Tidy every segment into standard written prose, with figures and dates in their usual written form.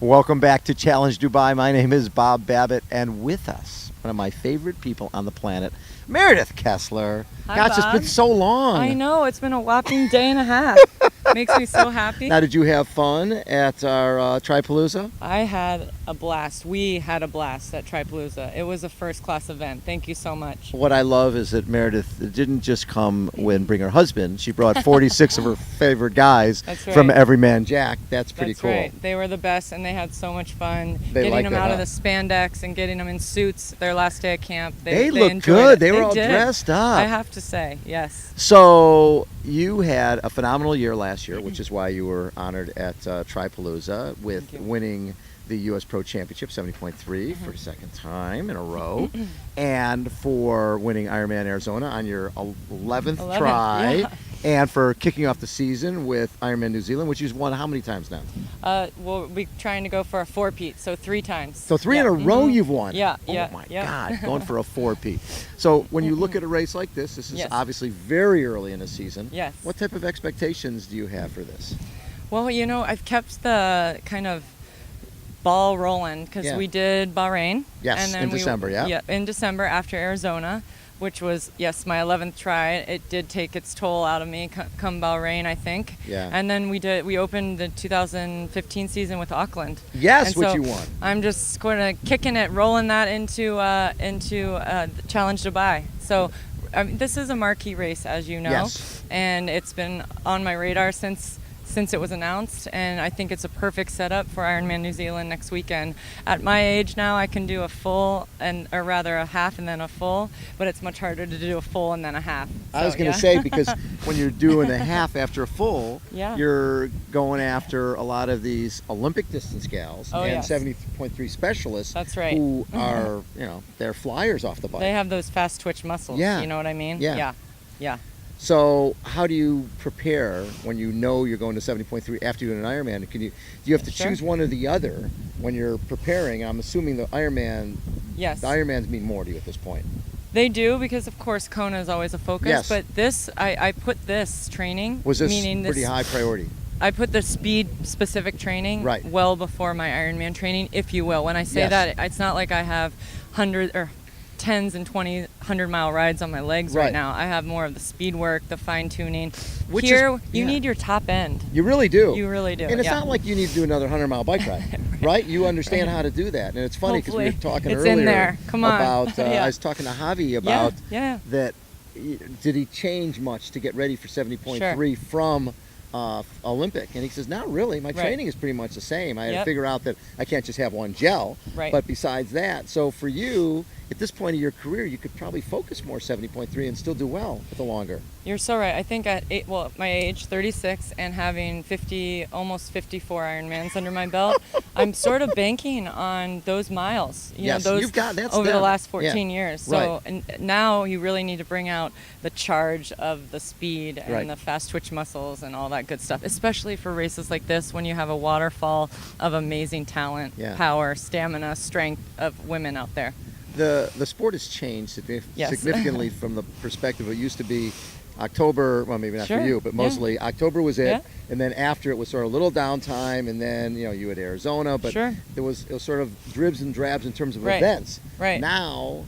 Welcome back to Challenge Dubai. My name is Bob Babbitt, and with us, one of my favorite people on the planet, Meredith Kessler. Hi, Gosh, Bob. it's been so long. I know, it's been a whopping day and a half. Makes me so happy. Now, did you have fun at our Tripalooza? I had a blast. We had a blast at Tripalooza. It was a first-class event. Thank you so much. What I love is that Meredith didn't just come and bring her husband. She brought 46 of her favorite guys from Everyman Jack. That's pretty cool. That's right. They were the best, and they had so much fun They getting them out huh? of the spandex and getting them in suits their last day at camp. They looked looked good. It. They were all did. dressed up. I have to say, yes. So you had a phenomenal year last year, which is why you were honored at Tripalooza with winning the U.S. Pro Championship 70.3 for the second time in a row, and for winning Ironman Arizona on your 11th try, yeah. and for kicking off the season with Ironman New Zealand, which you've won how many times now? We'll be trying to go for a 4-peat, so 3 times. So 3 in a row you've won? Yeah, oh yeah. my God, going for a 4-peat. So when you look at a race like this is obviously very early in the season. Yes. What type of expectations do you have for this? Well, you know, I've kept the kind of ball rolling because we did Bahrain. Yes, and then in December, Yeah, in December after Arizona, which was, yes, my 11th try. It did take its toll out of me come Bahrain, I think. Yeah. And then we opened the 2015 season with Auckland. Yes, and which so you won. I'm just kind of kicking it, rolling that into Challenge Dubai. So this is a marquee race, as you know. Yes. And it's been on my radar since it was announced, and I think it's a perfect setup for Ironman New Zealand next weekend. At my age now, I can do a full, or rather a half and then a full, but it's much harder to do a full and then a half. I was going to say, because when you're doing a half after a full, you're going after a lot of these Olympic distance gals and 70.3 specialists. That's right. Who are, they're flyers off the bike. They have those fast twitch muscles. Yeah. You know what I mean? Yeah. Yeah. So how do you prepare when you know you're going to 70.3 after you're doing an Ironman? Do you have to choose one or the other when you're preparing? I'm assuming the Ironmans mean more to you at this point. They do, because of course Kona is always a focus. Yes. But this, I put this training. Was this meaning pretty high priority? I put the speed specific training well before my Ironman training, if you will. When I say that, it's not like I have 10s and 20, 100-mile rides on my legs right now. I have more of the speed work, the fine tuning. You need your top end. You really do. You really do. And it's not like you need to do another 100-mile bike ride, right? You understand how to do that. And it's funny because we were talking earlier in there. Come on. about, I was talking to Javi about that. Did he change much to get ready for 70.3 from Olympic? And he says, not really. My training is pretty much the same. I had to figure out that I can't just have one gel. Right. But besides that, so for you, at this point of your career, you could probably focus more 70.3 and still do well with the longer. You're so right. I think at my age, 36, and having almost 54 Ironmans under my belt, I'm sort of banking on those miles. That's over the last 14 years. So and now you really need to bring out the charge of the speed and the fast twitch muscles and all that good stuff, especially for races like this when you have a waterfall of amazing talent, power, stamina, strength of women out there. The sport has changed significantly from the perspective it used to be October, well, maybe not for you, but mostly October was it, and then after it was sort of a little downtime, and then you had Arizona, but it was sort of dribs and drabs in terms of events. Now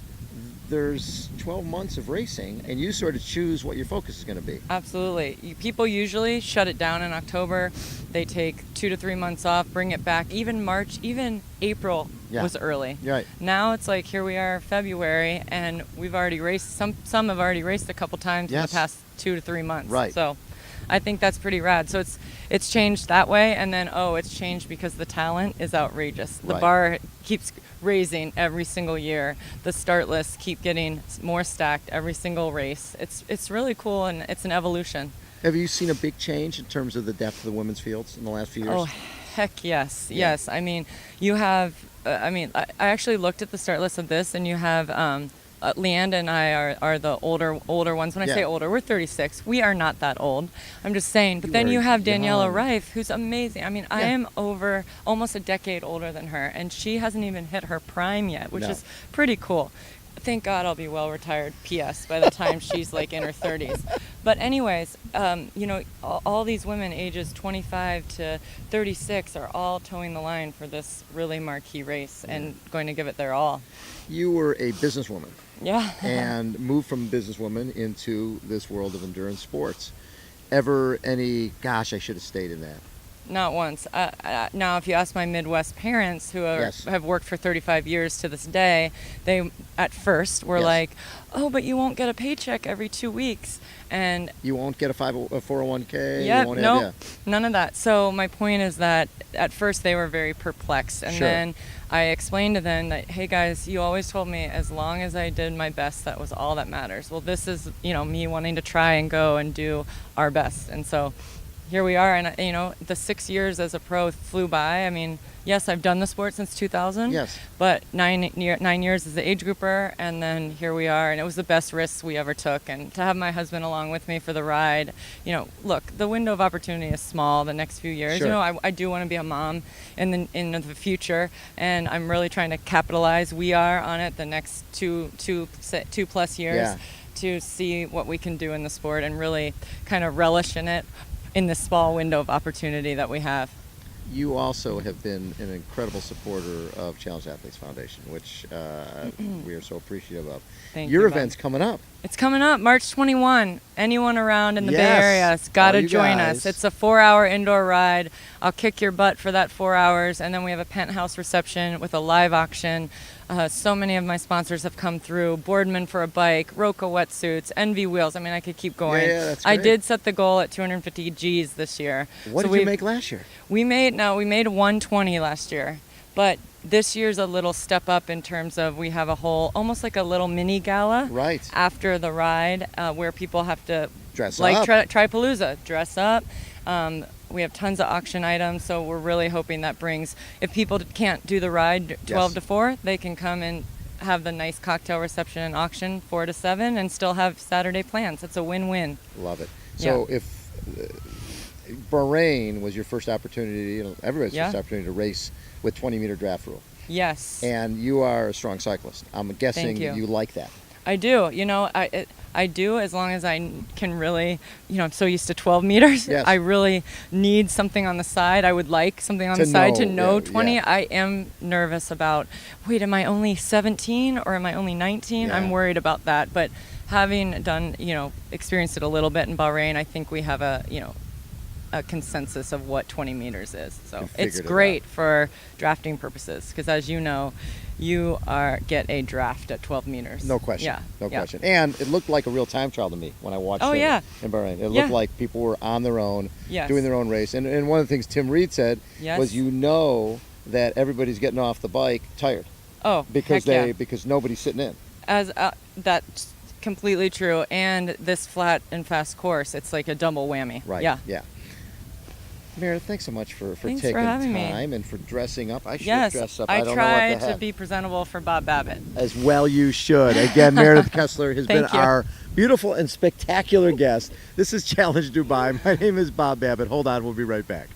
there's 12 months of racing, and you sort of choose what your focus is going to be. Absolutely. People usually shut it down in October. They take 2 to 3 months off, bring it back. Even March, even April was early. Right. Now it's like, here we are, February, and we've already raced. Some have already raced a couple times in the past 2 to 3 months. Right. So I think that's pretty rad. So it's changed that way, and then it's changed because the talent is outrageous. The bar keeps raising every single year. The start lists keep getting more stacked every single race. It's really cool, and it's an evolution. Have you seen a big change in terms of the depth of the women's fields in the last few years? Oh, heck yes. Yes. I mean, you have, I actually looked at the start list of this, and you have Leanne and I are the older ones. When I say older, we're 36. We are not that old. I'm just saying. But then you have Daniela Rife, who's amazing. I mean, I am over almost a decade older than her, and she hasn't even hit her prime yet, which is pretty cool. thank God I'll be well retired, P.S., by the time she's like in her 30s. But anyways, all these women ages 25 to 36 are all towing the line for this really marquee race and going to give it their all. You were a businesswoman. Yeah. And moved from businesswoman into this world of endurance sports. Ever gosh, I should have stayed in that? Not once. Now, if you ask my Midwest parents who have worked for 35 years to this day, they at first were like, oh, but you won't get a paycheck every 2 weeks. And you won't get a 401k? Yeah, no, none of that. So my point is that at first they were very perplexed. And then I explained to them that, hey, guys, you always told me as long as I did my best, that was all that matters. Well, this is, me wanting to try and go and do our best. And so here we are, and the 6 years as a pro flew by. I mean, yes, I've done the sport since 2000. Yes. But 9 years as the age grouper, and then here we are, and it was the best risks we ever took. And to have my husband along with me for the ride, look, the window of opportunity is small the next few years. Sure. I do want to be a mom in the future, and I'm really trying to capitalize. We are on it the next two plus years. Yeah. To see what we can do in the sport and really kind of relish in it in this small window of opportunity that we have. You also have been an incredible supporter of Challenged Athletes Foundation, which we are so appreciative of. Thank Your you, event's coming up. It's coming up March 21. Anyone around in the Bay Area has got to join us. It's a 4-hour indoor ride. I'll kick your butt for that 4 hours, and then we have a penthouse reception with a live auction. So many of my sponsors have come through. Boardman for a bike, Roca wetsuits, Envy wheels. I mean, I could keep going. Yeah, that's great. I did set the goal at 250 Gs this year. What did you make last year? We made 120 last year. But this year's a little step up in terms of we have almost like a little mini gala after the ride where people have to dress up. Tripalooza, dress up. We have tons of auction items, so we're really hoping that brings, if people can't do the ride 12 to 4, they can come and have the nice cocktail reception and auction 4 to 7 and still have Saturday plans. It's a win-win. Love it. So if Bahrain was your first opportunity, everybody's first opportunity to race with 20-meter draft rule. Yes. And you are a strong cyclist. I'm guessing you like that. I do. I do, as long as I can really, I'm so used to 12 meters. Yes. I really need something on the side. I would like something on the side to know 20. I am nervous about, wait, am I only 17 or am I only 19? I'm worried about that. But having done, experienced it a little bit in Bahrain, I think we have a consensus of what 20 meters is. So it's great for drafting purposes because, as you know, you get a draft at 12 meters. No question. Yeah. No question. And it looked like a real time trial to me when I watched it in Bahrain. It looked like people were on their own, doing their own race. And one of the things Tim Reed said was, that everybody's getting off the bike tired. Oh, because nobody's sitting in. That's completely true. And this flat and fast course, it's like a double whammy. Right. Yeah. Meredith, thanks so much for taking time and for dressing up. I should dress up. I don't try know what to be presentable for Bob Babbitt. As well you should. Again, Meredith Kessler has been our beautiful and spectacular guest. This is Challenge Dubai. My name is Bob Babbitt. Hold on, we'll be right back.